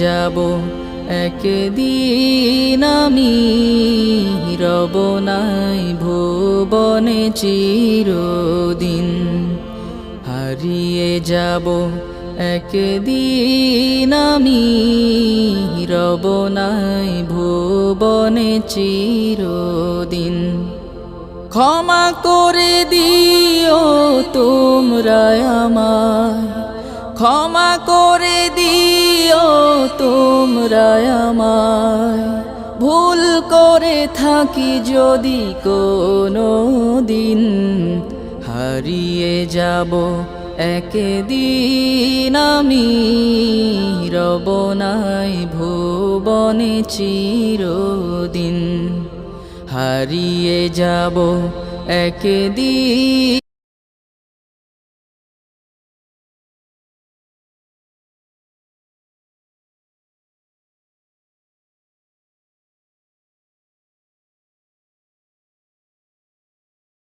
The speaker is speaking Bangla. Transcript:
যাব একদিন আমি, রব নাই ভুবনে চিরদিন। হারিয়ে যাব একদিন আমি, রব নাই ভুবনে চিরদিন। ক্ষমা করে দিও তোমরা আমায়, ক্ষমা করে দিও তোমরা আমায়, ভুল করে থাকি যদি কোনো দিন। হারিয়ে যাব একদিন আমি, রব নাই ভুবনে চিরদিন। হারিয়ে যাব একদিন।